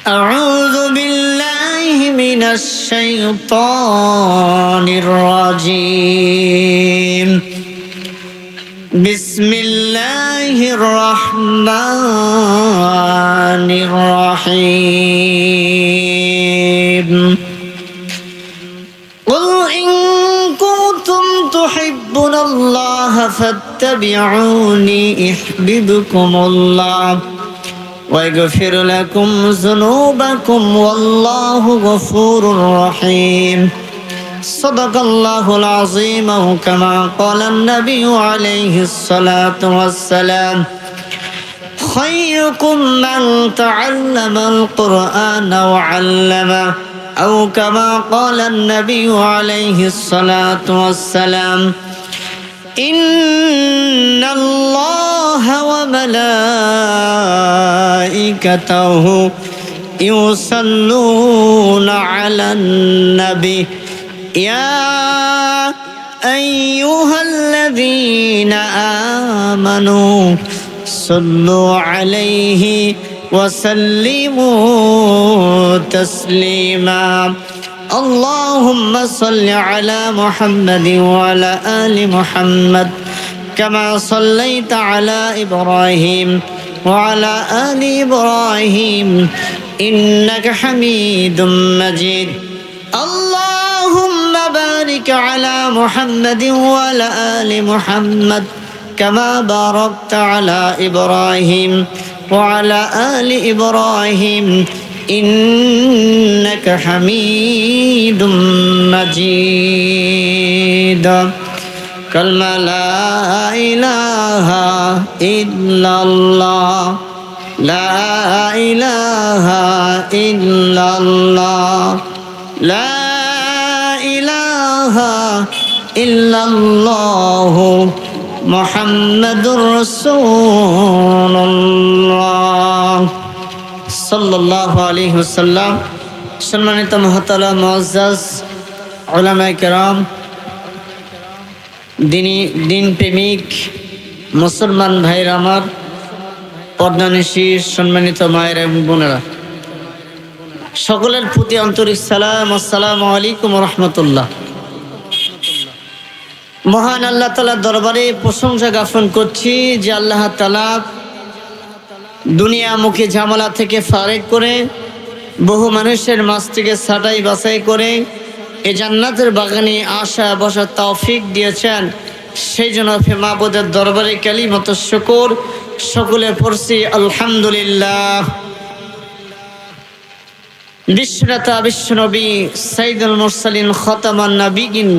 أعوذ بالله من الشيطان الرجيم. بسم الله الرحمن الرحيم. قل إن كنتم تحبون الله فاتبعوني يحببكم الله ويغفر لكم ذنوبكم والله غفور رحيم. صدق الله العظيم. كما قال النبي عليه الصلاة والسلام: خيركم من تعلم القرآن وعلمه، أو كما قال النبي عليه الصلاة والسلام: إن الله وملائكته يصلون على النبي يا أيها الذين آمنوا صلوا عليه وسلموا تسليما. اللهم صل على محمد وعلى آل محمد كما صليت على إبراهيم وعلى آل إبراهيم إنك حميد مجيد. اللهم بارك على محمد وعلى آل محمد كما باركت على إبراهيم وعلى آل إبراهيم إنك حميد مجيد. كلمة لا إله إلا الله، لا إله إلا الله، لا إله إلا الله محمد رسول الله সাল্লাল্লাহু আলাইহি ওয়াসাল্লাম। সম্মানিত মহতারাম মুআজ্জাজ উলামায়ে কেরাম, দিন প্রেমিক মুসলমান ভাইরা আমার, পর্দানিশী সম্মানিত মায়েরা এবং বোনেরা, সকলের প্রতি আন্তরিক সালাম। আসসালামু আলাইকুম ওয়া রাহমাতুল্লাহ। মহান আল্লাহ তাআলার দরবারে প্রশংসা জ্ঞাপন করছি যে আল্লাহ তাআলা দুনিয়ামুখী ঝামেলা থেকে ফারেক করে, বহু মানুষের মাঝ থেকে ছাঁটাই বাছাই করে এই জান্নাতের বাগানে আসা বসার তৌফিক দিয়েছেন। সেই জন্য মাবুদের দরবারে কালিমাত শুকর সকলে পড়ছি আলহামদুলিল্লাহ। বিশ্বনেতা বিশ্বনবী সাইয়্যিদুল মুরসালিন খাতামান নবিয়্যিন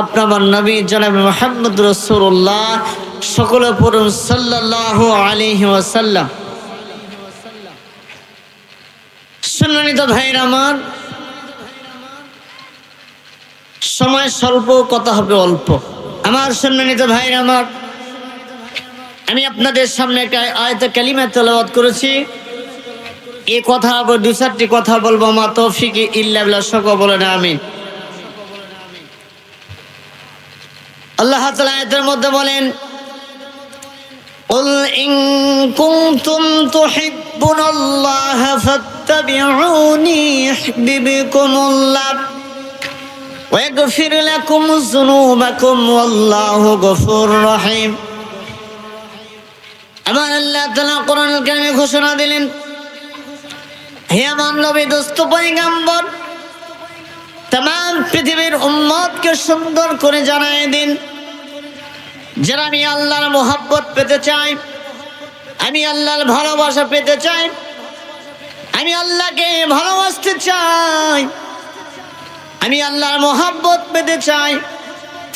আপনার নবী জনাব মুহাম্মদ রাসূলুল্লাহ, সকলে পড়ুন সাল্লাল্লাহু আলাইহি ওয়াসাল্লাম। সম্মানিত ভাইরা আমার, সময় স্বল্প, কথা হবে অল্প। আমার সম্মানিত ভাইরা আমার, আমি আপনাদের সামনে একটা আয়াতে কালিমা তেলাওয়াত করেছি। এই কথা আবার দু চারটি কথা বলবো। মা তৌফিক ইল্লা বিল্লাহ, সকলে বলেন আমিন। আল্লাহ তাআলা আয়াতের মধ্যে বলেন: قل إن كنتم تحبون الله فاتبعوني يحببكم الله ويغفر لكم ذنوبكم والله غفور رحيم। আমার আল্লাহ তাআলা কোরআনুল কারীমে ঘোষণা দিলেন, হে আমার নবী, দোস্ত পয়গম্বর, तमाम পৃথিবীর উম্মতকে সুন্দর করে জানায় দিন, যারা আমি আল্লাহর মোহাব্বত পেতে চাই, আমি আল্লাহর ভালোবাসা পেতে চাই, আমি আল্লাহকে ভালোবাসতে চাই, আমি আল্লাহর মোহাব্বত পেতে চাই,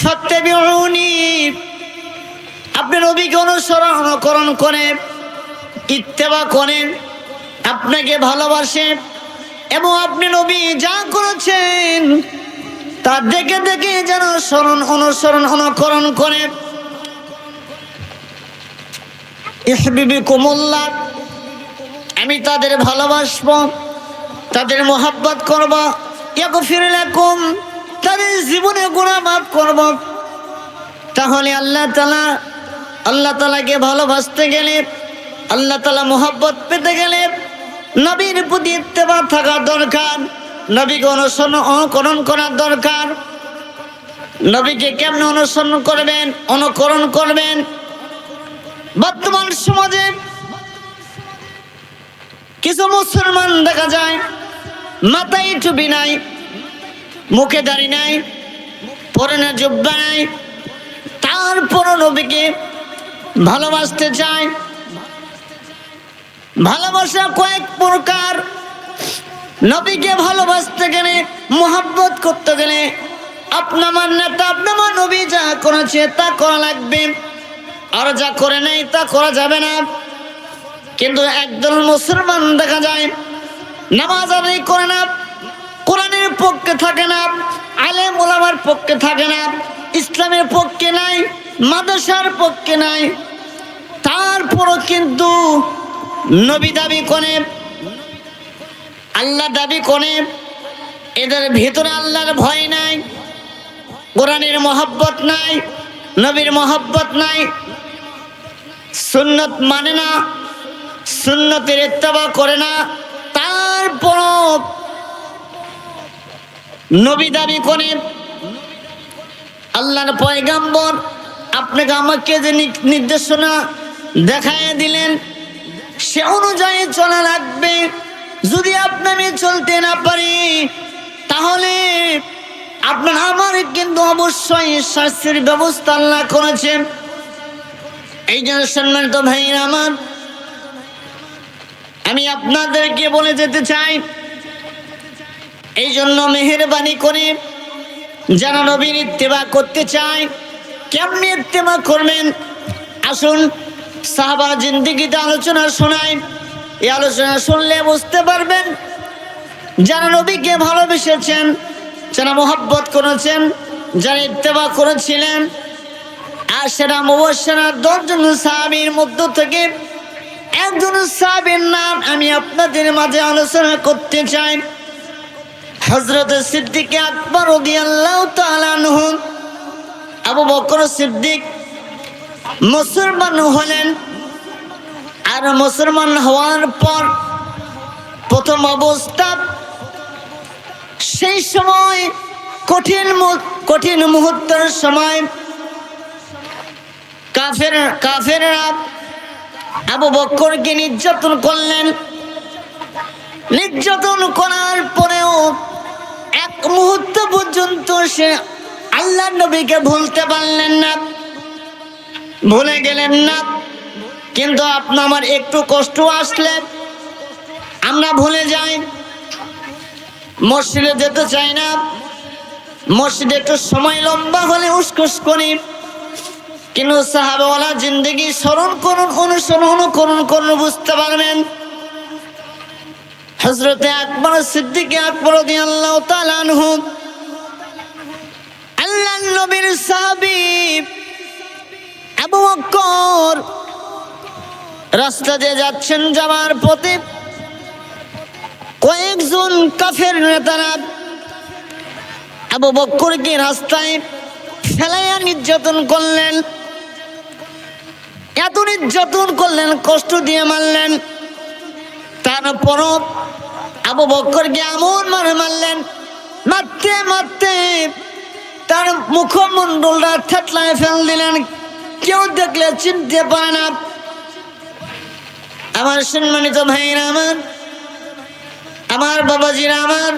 ফাত্তাবিউনি, আপনি নবীকে অনুসরণ করেন, ইত্তেবা করেন, আপনাকে ভালোবাসে এবং আপনি নবী যা করেছেন তা দেখে দেখে যেন অনুকরণ করে। ইহবিবিকুমুল্লাহ, আমি তাদের ভালোবাসবো, তাদের মোহাব্বত করব। ইয়াগফির লাকুম, তাদের জীবনে গুনাহ মাফ করব। তাহলে আল্লাহ তাআলাকে ভালোবাসতে গেলে, আল্লাহ তাআলা মোহাব্বত পেতে গেলে নবীর প্রতি ইত্তেবা থাকা দরকার, নবীকে অনুকরণ করা দরকার। নবীকে কেমন অনুসরণ করবেন, অনুকরণ করবেন? বর্তমান সমাজে কিছু মুসলমান দেখা যায় মাথায় টুপি নাই, মুখে দাড়ি নাই, পরনে জুব্বা নাই, তারপরও নবীকে ভালোবাসতে চায়। ভালোবাসা কয়েক প্রকার। নবীকে ভালোবাসতে গেলে, মোহাব্বত করতে গেলে আপনার নেতা, আপনার নবী যা করেছে তা করা লাগবে, আর যা করে নাই তা করা যাবে না। কিন্তু একদল মুসলমান দেখা যায় নামাজ আদায় করে না, কোরআনের পক্ষে থাকে না, আলেম ওলামার পক্ষে থাকে না, ইসলামের পক্ষে নাই, মাদ্রাসার পক্ষে নাই, তারপরও কিন্তু নবী দাবি করে, আল্লাহ দাবি করে। এদের ভিতরে আল্লাহর ভয় নাই, কোরআনের মহব্বত নাই, নবীর মহব্বত নাই, সুন্নত মানে না, সুন্নতের ইত্তেবা করে না, তারপরও নবী দাবি করে। আল্লাহর পয়গাম্বর আপনাকে আমাকে যে নির্দেশনা দেখায় দিলেন সে অনুযায়ী চলা লাগবে। যদি আমি চলতে না পারি তাহলে আপনার আমার কিন্তু অবশ্যই শাস্তির ব্যবস্থা আল্লাহ করেছেন। এই জন্য সম্মানিত ভাইরা আমার, আমি আপনাদেরকে বলে যেতে চাই, এই জন্য মেহেরবানি করে যারা নবীর ইত্তেবা করতে চায় কেমনি ইত্তেবা করবেন আসুন সাহাবা জিন্দেগিতে আলোচনা শোনাই। এই আলোচনা শুনলে বুঝতে পারবেন যারা নবীকে ভালোবেসেছেন, যারা মোহাব্বত করেছেন, যারা ইত্তেবা করেছিলেন, আর সেটা মুবাশশিরা 10 জন সাহাবীর মধ্য থেকে একজন সাহাবীর নাম আমি আপনাদের মাঝে আলোচনা করতে চাই। হযরত সিদ্দিক আকবর রাদিয়াল্লাহু তাআলা আনহু, আবু বকর সিদ্দিক মুসলমান হলেন। আর মুসলমান হওয়ার পর প্রথম অবস্থা, সেই সময় কঠিন মুহূর্তের সময় কাফেররা আবু বকরকে নির্যাতন করলেন। নির্যাতন করার পরেও এক মুহূর্ত পর্যন্ত সে আল্লাহর নবীকে ভুলতে পারলেন না, ভুলে গেলেন না। কিন্তু আমার একটু কষ্ট আসলে আমরা ভুলে যাই, মসজিদে যেতে চাই না, মসজিদে একটু সময় লম্বা হলে উসকুস করি। কিন্তু সাহাবাওয়ালা জিন্দেগি স্মরণ করুন, অনুসরণ করুন, বুঝতে পারবেন। হযরত আকবর সিদ্দিক আকবর রাদিয়াল্লাহু তাআলা আনহু আল্লাহর নবীর সাহাবী আবু বকর রাস্তা দিয়ে যাচ্ছেন, যাওয়ার পথে কয়েকজন কাফের নেতারা আবু বকরকে রাস্তায় ফেলাইয়া নির্যাতন করলেন। এত নির্যাতন করলেন, কষ্ট দিয়ে মারলেন। তারপরও আবু বকরকে এমন মারলেন, মারতে মারতে তার মুখমণ্ডলটা থেতলায় ফেল দিলেন, কেউ দেখলে চিনতে পারে না। আমার সম্মানিত ভাইরা আমার বাবাজিরা আমার,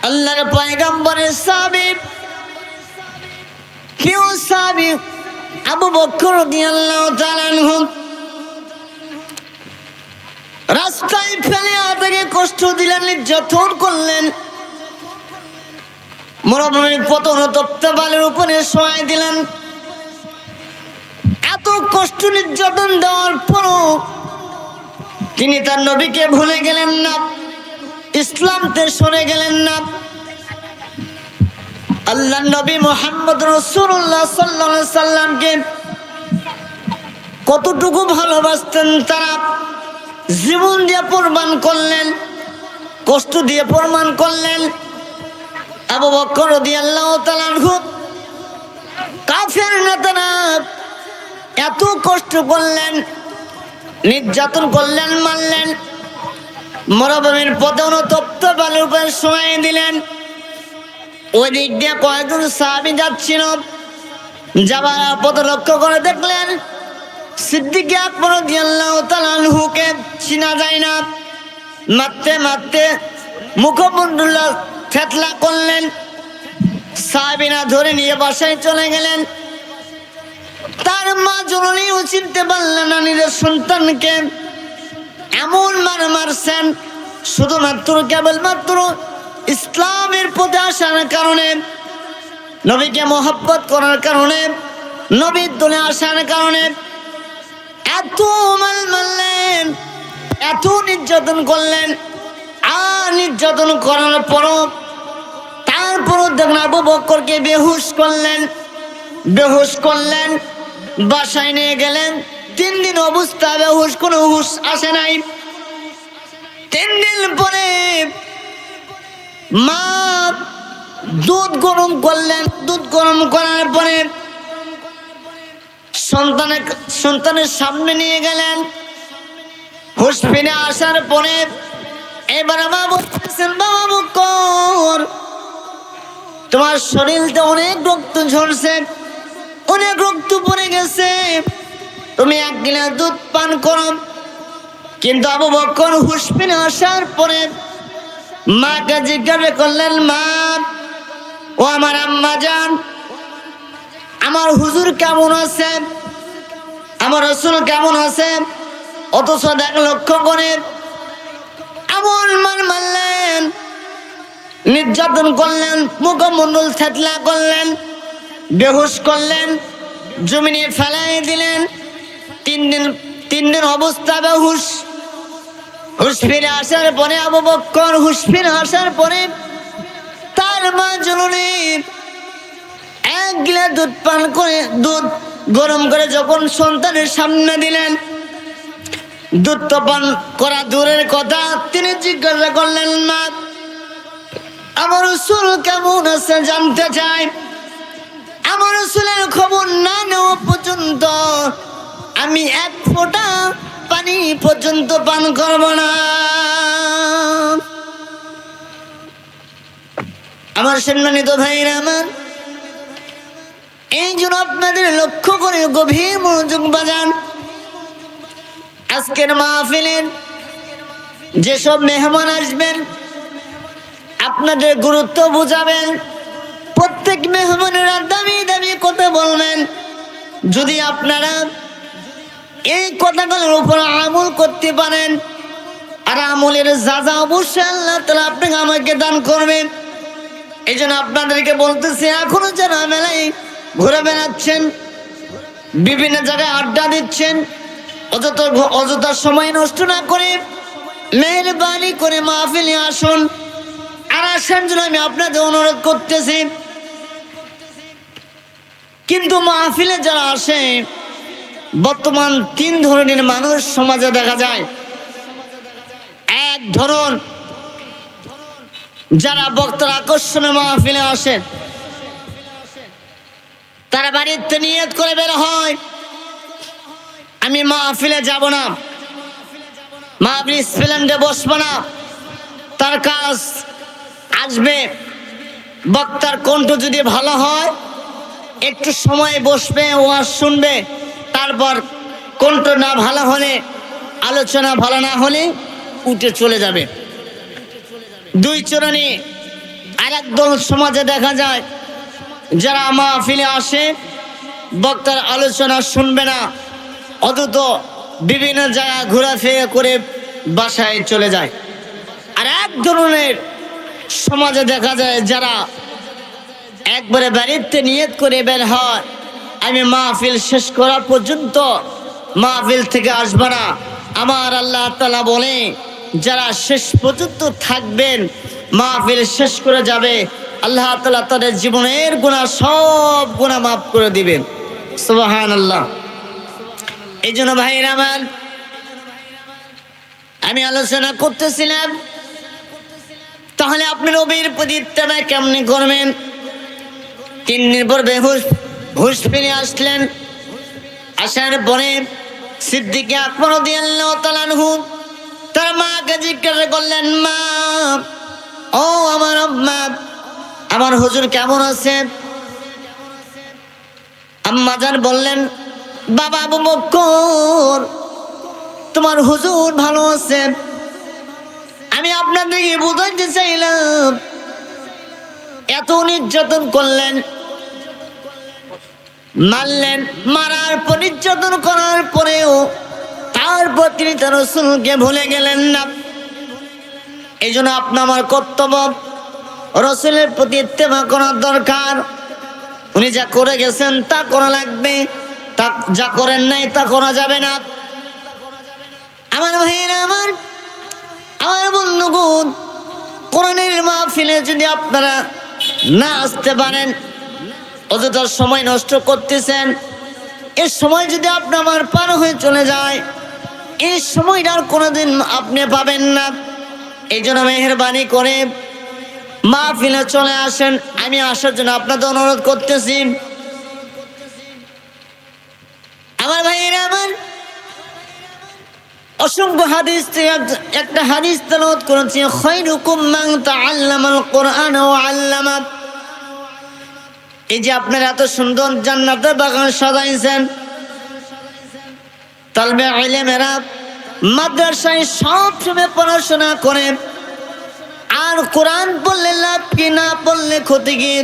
আল্লাহর পয়গম্বরের সাহাবী প্রিয় সাহাবী আবু বকর রাদিয়াল্লাহু তাআলা আনহু রাস্তায় ফেলে তাকে কষ্ট দিলেন, নির্যাতন করলেন, মরুভূমির পতন তপ্ত বালুর উপরে শোয়াই দিলেন। এত কষ্ট নির্যাতন দেওয়ার পরও তিনি তার নবীকে ভুলে গেলেন না, ইসলামতে সরে গেলেন না। আল্লাহর নবী মুহাম্মদ রাসূলুল্লাহ সাল্লাল্লাহু আলাইহি সাল্লামকে কতটুকু ভালোবাসতেন তারা জীবন দিয়ে প্রমাণ করলেন, কষ্ট দিয়ে প্রমাণ করলেন। আবু বকর রাদিয়াল্লাহু তাআলা আনহু কাফের নেতারা এত কষ্ট করলেন, নির্যাতন করলেন, মারলেন, মরুভূমির পথে অনুতপ্ত বালুর উপরে শোয়াই দিলেন। ওই দিক দিয়ে কয়েকজন সাহাবী যাচ্ছিল, যাবার পথে লক্ষ্য করে দেখলেন সিদ্দিক আকবর রাদিয়াল্লাহু তাআলা আনহুকে চিনা যায় না। মারতে মারতে মুখমণ্ডল থেতলা করলেন, সাহাবীরা ধরে নিয়ে বাসায় চলে গেলেন। তার মা জননীও চিনতে পারলেন না নিজের সন্তানকে, এমন মার মারছেন শুধুমাত্র কেবলমাত্র ইসলামের পথে আসার কারণে, নবীকে মহব্বত করার কারণে, নবীর দলে আসার কারণে এত মাল মারলেন, এত নির্যাতন করলেন। আর নির্যাতন করার পরও তারপরও দেখুন আবু বকরকে বেহুশ করলেন, বাসায় নিয়ে গেলেন। 3 দিন অবস্থা বেহুশ, কোনো হুশ আসে নাই। 3 দিন পরে মা দুধ গরম করলেন, দুধ গরম করার পরে সন্তানের সামনে নিয়ে গেলেন। হুশ ফিরে আসার পরে এবার মা বলতেছেন, বাবা বকর, তোমার শরীরতে অনেক রক্ত ঝরছে, অনেক রক্ত পড়ে গেছে, তুমি 1 গিলাস দুধ পান করো। কিন্তু আবু বকর হুশ ফিরে আসার পরে মাকে জিজ্ঞাসা করলেন, মা ও আমার আম্মা জান, আমার হুজুর কেমন আছে, আমার রাসূল কেমন আছে? অথচ দেখ লক্ষ্য করে এমন মার মারলেন, নির্যাতন করলেন, মুখমণ্ডল থেতলা করলেন, বেহুশ করলেন, জমিনে ফেলাই দিলেন। 3 দিন অবস্থা বেহুশ। হুশ ফিরে আসার পরে আবু বকর হুশ ফিরে আসার পরে তার মা জননী 1 গিলাস দুধ পান করে, দুধ গরম করে যখন সন্তানের সামনে দিলেন, দুধ তো পান করা দূরের কথা, তিনি জিজ্ঞাসা করলেন, মা আমার রাসূল কেমন আছে জানতে চাই। আমার রাসূলের খবর না নেওয়া পর্যন্ত আমি 1 ফোঁটা পানি পর্যন্ত পান করব না। আমার সম্মানিত ভাইরা আমার, এই জন্য আপনাদের লক্ষ্য করে গভীর মনোযোগ বাজান। আজকের মাহফিলের যেসব মেহমান আসবেন আপনাদের গুরুত্ব বুঝাবেন, প্রত্যেক মেহমানেরা দামি দামি কথা বলবেন। যদি আপনারা এই কথাগুলোর উপর আমল করতে পারেন, আর আমলের যা অবশ্যই আল্লাহ তাআলা আপনাকে আমাকে দান করবেন। এই জন্য আপনাদেরকে বলতেছি, এখনো যারা মেলায় ঘুরে বেড়াচ্ছেন, বিভিন্ন জায়গায় আড্ডা দিচ্ছেন, অযথা সময় নষ্ট না করে মেহেরবানি করে মাহফিলে আসুন। আর আসার জন্য আমি আপনাদের অনুরোধ করতেছি। কিন্তু মাহফিলে যারা আসে, বর্তমান 3 ধরনের মানুষ সমাজে দেখা যায়। এক ধরন যারা বক্তার আকর্ষণে মাহফিলে আসে, তারা বাড়িতে নিয়ত করে বের হয়, আমি মাহফিলে যাব না, মাহফিল স্প্লেন্ডে বসবো না। তার কাজ আসবে, বক্তার কণ্ঠ যদি ভালো হয় একটু সময় বসবে, ওয়াজ শুনবে, তারপর কণ্ঠ না ভালো হলে, আলোচনা ভালো না হলে উঠে চলে যাবে। 2 চরণে। আর একদল সমাজে দেখা যায় যারা মাহফিলে আসে, বক্তার আলোচনা শুনবে না, অথচ বিভিন্ন জায়গায় ঘোরাফেরা করে বাসায় চলে যায়। আর এক ধরনের সমাজে দেখা যায় যারা একবারে বাড়িতে নিয়ত করে বের হয়, আমি মাহফিল শেষ করা পর্যন্ত মাহফিল থেকে আসবে না। আমার আল্লাহ তাআলা বলে, যারা শেষ পর্যন্ত থাকবেন, মাহফিল শেষ করে যাবে, আল্লাহ তাআলা তাদের জীবনের গুনাহ সব গুনাহ মাফ করে দিবেন। সুবহানাল্লাহ। এই জন্য ভাইরা আমার, আমি আলোচনা করতেছিলাম, তাহলে আপনি নবীর প্রতি ইত্তেবা কেমনি করবেন? 3 দিন পর হুশ ফিরে আসলেন। আসার পরে সিদ্দিক আকবর রাদিয়াল্লাহু তাআলা আনহু তার মাকে জিজ্ঞাসা করলেন, মা, ও আমার আম্মা, আমার হুজুর কেমন আছে? আম্মা জান বললেন, বাবা আবু বকর, তোমার হুজুর ভালো আছে। আমি আপনাদেরকে বুঝাইতে চাইলাম, এত নির্যাতন করলেন, মারলেন, মারার পর নির্যাতন করার পরেও তারপর তিনি তার রাসূলকে ভুলে গেলেন না। এই জন্য আপনার আমার কর্তব্য রাসূলের প্রতি ইত্তেবা করার দরকার। উনি যা করে গেছেন তা করা লাগবে, তা যা করেন নাই তা করা যাবে না। আমার ভাইয়েরা, আমার বন্ধুগণ, কোরআনের মাহফিলে যদি আপনারা না আসতে পারেন, অযথা সময় নষ্ট করতেছেন, এই সময় যদি আপনি আমার পার হয়ে চলে যায়, এই সময়টা আর কোনোদিন আপনি পাবেন না। এই জন্য মেহেরবানি করে মাহফিলে চলে আসেন। আমি আসার জন্য আপনাদের অনুরোধ করতেছি। আমার ভাইয়েরা, আমার অসংখ্য হাদিস থেকে একটা হাদিস তেলাওয়াত করেছি, খায়রুকুম মান তাআল্লামাল কোরআন ওয়া আল্লামা। এই যে আপনারা এত সুন্দর জান্নাতের বাগান সাজাইছেন, তালবে ইলমেরা মাদ্রাসায় সব সময় পড়াশোনা করে, আর কোরআন পড়লে লাভ কি, না পড়লে ক্ষতি কি?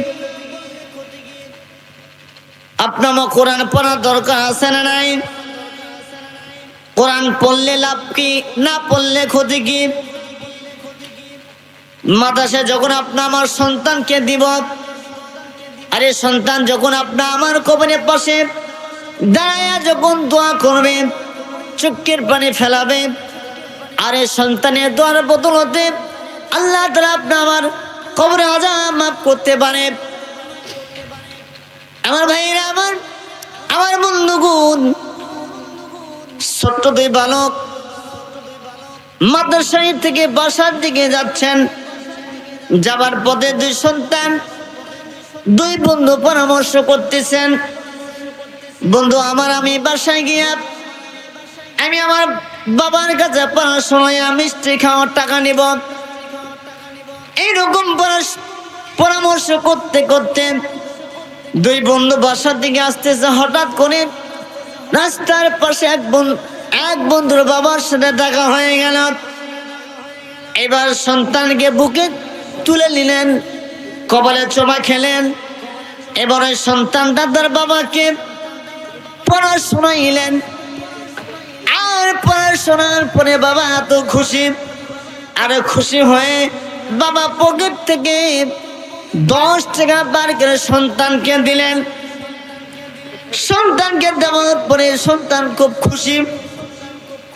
আপনার কোরআন পড়ার দরকার আছে না নাই? কোরআন পড়লে লাভ কি, না পড়লে ক্ষতি কি? মাদ্রাসায় যখন আপনি আমার সন্তানকে দিব, আরে সন্তান যখন আপনি আমার কবরের পাশে দাঁড়ায়া যখন দোয়া করবে, চোখের পানি ফেলাবে, আরে সন্তানের দোয়ার বদলতে আল্লাহ তাআলা আপনি আমার কবরে আযাব মাফ করতে পারে। আমার ভাইরা, আমার বন্ধুগণ, ছোট্ট দুই বালক মাদ্রাসায় থেকে বাসার দিকে যাচ্ছেন। যাবার পথে দুই সন্তান, দুই বন্ধু পরামর্শ করতেছেন, বন্ধু আমার, আমি বাসায় গিয়া আমি আমার বাবার কাছে পড়াশোনায় মিষ্টি খাওয়ার টাকা নিব। এইরকম পরামর্শ করতে করতে দুই বন্ধু বাসার দিকে আসতেছে। হঠাৎ করে রাস্তার পাশে এক বন্ধুর বাবার সাথে দেখা হয়ে গেল। এবার সন্তানকে বুকে তুলে নিলেন, কপালে চোমা খেলেন। এবার ওই সন্তানটা তার বাবাকে পড়াশোনাইলেন। আর পড়াশোনার পরে বাবা এত খুশি, আর খুশি হয়ে বাবা পকেট থেকে 10 টাকা বার করে সন্তানকে দিলেন। সন্তানকে দেওয়ার পরে সন্তান খুব খুশি।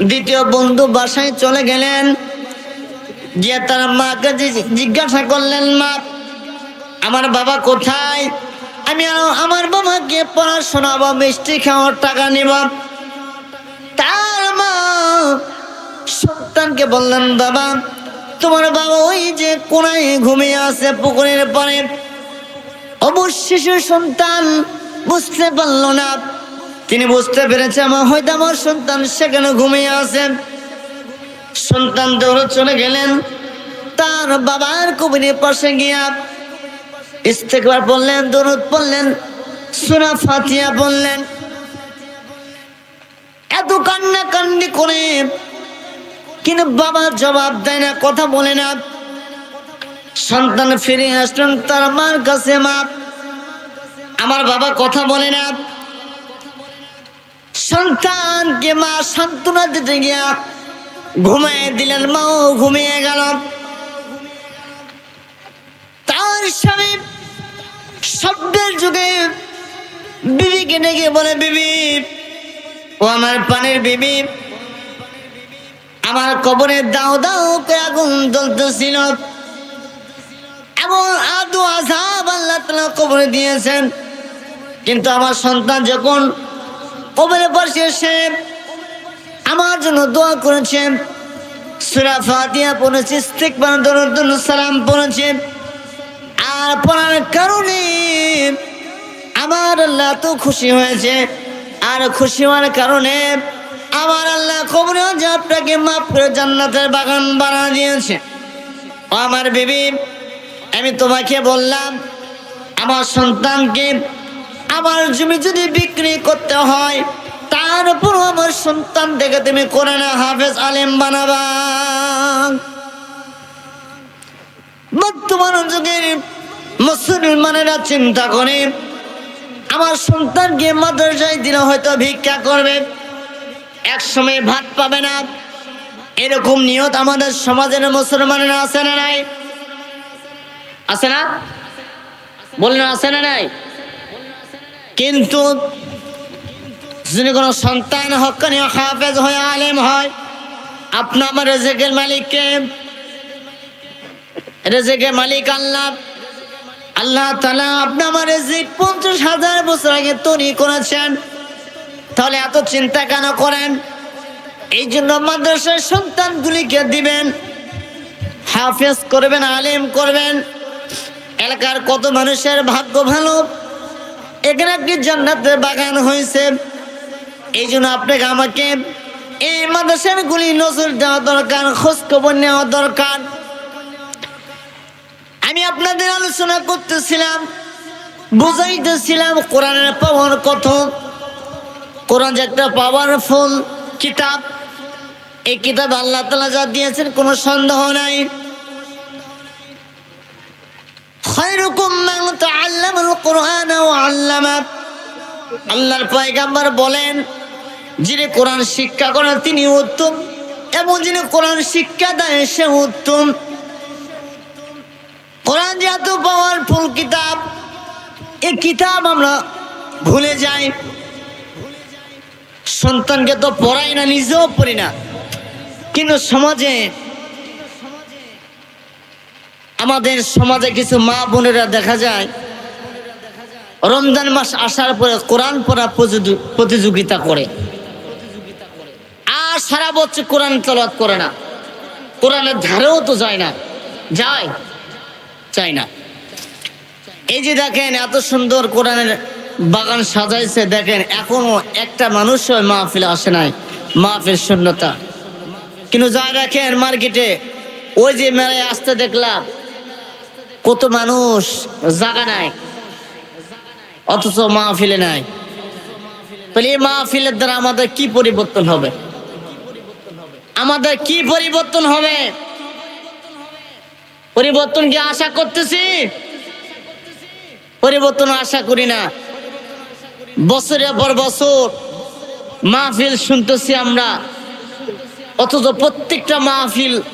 দ্বিতীয় বন্ধু বাসায় চলে গেলেন, গিয়ে তার মাকে জিজ্ঞাসা করলেন, মা, আমার বাবা কোথায়? আমি আমার বাবাকে পড়াশোনাবো, মিষ্টি খাওয়ার টাকা নিব। তার মা সন্তানকে বললেন, বাবা, তোমার বাবা ওই যে কোনায় ঘুমিয়ে আছে পুকুরের পাড়ে। অবশেষে সন্তান বুঝতে পারল না। তিনি বুঝতে পেরেছে হয়তো আমার সন্তান সেখানে ঘুমিয়ে আছে। সন্তান দৌড়ে চলে গেলেন, তার বাবার কবরের পাশে গিয়া ইস্তেগফার পড়লেন, দরুদ পড়লেন, সূরা ফাতিহা পড়লেন। এত কান্নাকান্নি করে কিন্তু বাবা জবাব দেয় না, কথা বলে না। সন্তান ফিরে আসলেন তার মার কাছে, মা, আমার বাবা কথা বলে না। সন্তানকে মা সান্ত্বনা দিতে গিয়া ঘুমিয়ে দিলেন, মাও ঘুমিয়ে গেল। তার স্বামী শব্দের যুগে বিবিকে ডেকে বলে, বিবি, ও আমার পানের বিবি, আমার কবরে দাও দাও করে আগুন জ্বলতেছিল, এমন আদু আযাব আল্লাহ তাআলা কবরে দিয়েছেন। কিন্তু আমার সন্তান যখন কবরে বসে এসে আমার জন্য দোয়া করেছে, সূরা ফাতিহা পড়েছে, ইস্তিগফার, দরুদ সালাম পড়েছে, আর পড়ার কারণে আমার আল্লাহ তো খুশি হয়েছে। আর খুশি হওয়ার কারণে আমার আল্লাহ কবরে যে আপনাকে মাফ করে জান্নাতের বাগান বানিয়ে দিয়েছে। ও আমার বিবি, আমি তোমাকে বললাম আমার সন্তানকে আমার জমি যদি বিক্রি করতে হয় তারপর আমার সন্তান থেকে তুমি কোরআনে হাফেজ আলেম বানাবা। বর্তমান যুগের মুসলমানেরা চিন্তা করে আমার সন্তানকে মাদ্রাসায় দিলে হয়তো ভিক্ষা করবে, এক সময় ভাত পাবে না, এরকম নিয়ত আমাদের সমাজের মুসলমানেরা আছে না নাই? আছে না? বললেন আছে না নাই? কিন্তু যদি কোনো সন্তান হক্কানি হাফেজ হয়, আলেম হয়, আপনার আমার রেজেকের মালিককে, রেজেকের মালিক আল্লাহ, আল্লাহ তাআলা আপনি আমার রিজিক 50,000 বছর আগে তৈরি করেছেন, তাহলে এত চিন্তা কেন করেন? এই জন্য মাদ্রাসার সন্তানগুলিকে দিবেন, হাফেজ করবেন, আলেম করবেন। এলাকার কত মানুষের ভাগ্য ভালো, এখানে একটি জান্নাতের বাগান হয়েছে। এই জন্য আপনাকে আমাকে এই মাদ্রাসাগুলি নজর দেওয়া দরকার, খোঁজ খবর নেওয়া দরকার। আমি আপনাদের আলোচনা করতেছিলাম, বুঝাইতেছিলাম কোরআনের পাওয়ার কত। কোরআন যে একটা পাওয়ারফুল কিতাব, এই কিতাব আল্লাহ তাআলা যা দিয়েছেন কোনো সন্দেহ নাই। খায়রুকুম মান তাআল্লামাল কুরআন ওয়া আল্লামা। আল্লাহর পয়গম্বর বলেন যিনি কোরআন শিক্ষা করেন তিনি উত্তম, এবং যিনি কোরআন শিক্ষা দেয় সে উত্তম। কোরআন যে এত পাওয়ারফুল কিতাব, এই কিতাব আমরা ভুলে যাই। সন্তানকে তো পড়াই না, নিজেও পড়ি না, কিন্তু সমাজে, আমাদের সমাজে কিছু মা বোনেরা দেখা যায় রমজান মাস আসার পরে কোরআন পড়া প্রতিযোগিতা করে, আর সারা বছর কোরআন তেলাওয়াত করে না, কোরআনের ধারেও তো যায় না, যায় চাই না। এই যে দেখেন এত সুন্দর কোরআনের বাগান সাজাইছে, দেখেন এখনো একটা মানুষ মাহফিলে আসে নাই, মাহফিল শূন্যতা। কিন্তু যা দেখেন মার্কেটে, ওই যে মেলায় আসতে দেখলাম কত মানুষ, জায়গা নাই, অথচ মাহফিলে নাই। তাহলে এই মাহফিলের দ্বারা আমাদের কি পরিবর্তন হবে? আমাদের কি পরিবর্তন হবে? পরিবর্তন কি আশা করতেছি? পরিবর্তন আশা করি না। বছরের পর বছর মাহফিল শুনতেছি আমরা, অথচ প্রত্যেকটা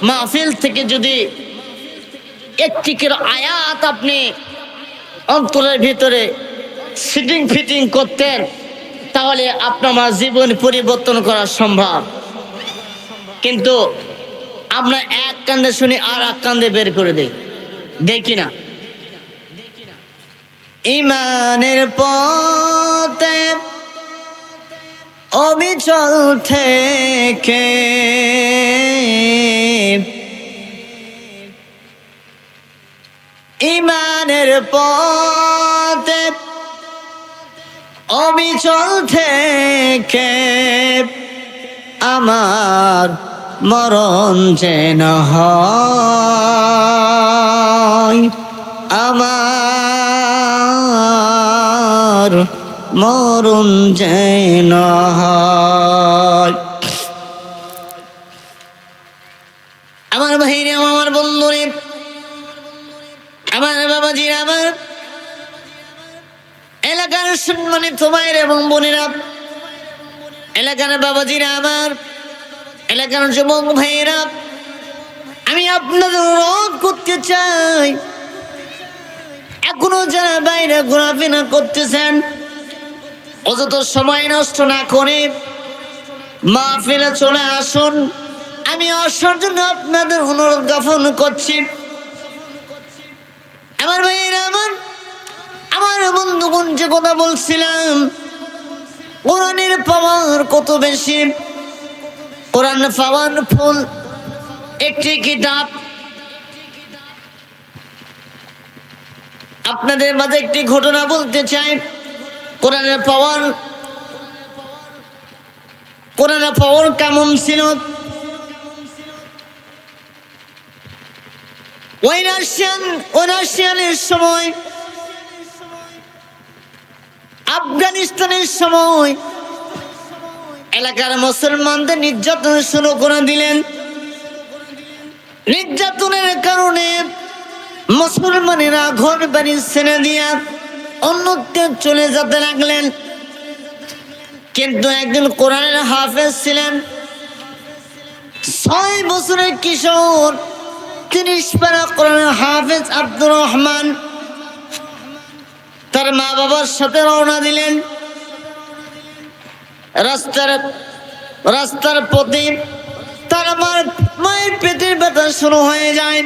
মাহফিল থেকে যদি একটি করে আয়াত আপনি অন্তরের ভিতরে সিটিং ফিটিং করতেন, তাহলে আপনার জীবন পরিবর্তন করা সম্ভব। কিন্তু আমরা এক কান্দে শুনি আর এক কান্দে বের করে দেই, দেখি না। ইমানের পথে অবিচল থেকে ইমানের পথে অবিচল থেকে আমার মরণ যেন হয়, আমার মরণ যেন হয়। আমার ভাইরে, আমার বন্ধুরে, আমার বাবাজিরা, আমার এলাকার সম্মানিত ভাইরা এবং বোনেরা, এলাকার বাবাজিরা, আমার এলাকার যুবক ভাইরা, আমি আপনাদের অনুরোধ করতে চাই, এখনো যারা বাইরে ঘোরাফেরা করতেছেন অযথা সময় নষ্ট না করে মাহফিলে চলে আসুন। আমি আসার জন্য আপনাদের অনুরোধ জ্ঞাপন করছি। আমার ভাইয়েরা, আমার বন্ধুগণ, যে কথা বলছিলাম, কোরআনের পাওয়ার কত বেশি। কোরআন পাওয়ারফুল একটি কিতাব। আপনাদের মাঝে একটি ঘটনা বলতে চাই। কোরআনের পাওয়ার কোরআনের পাওয়ার কেমন ছিল। ওই রাশিয়ানের সময়, আফগানিস্তানের সময় এলাকার মুসলমানদের নির্যাতন শুরু করে দিলেন। নির্যাতনের কারণে মুসলমানেরা ঘর বাড়ি ছেড়ে দিয়া অন্যত্র চলে যেতে লাগলেন। কিন্তু একজন কোরআনের হাফেজ ছিলেন, 6 বছরের কিশোর, 30 পারা কোরআনের হাফেজ আব্দুর রহমান তার মা বাবার সাথে রওনা দিলেন। রাস্তার পথে তার মায়ের পেটের ব্যথা শুরু হয়ে যায়।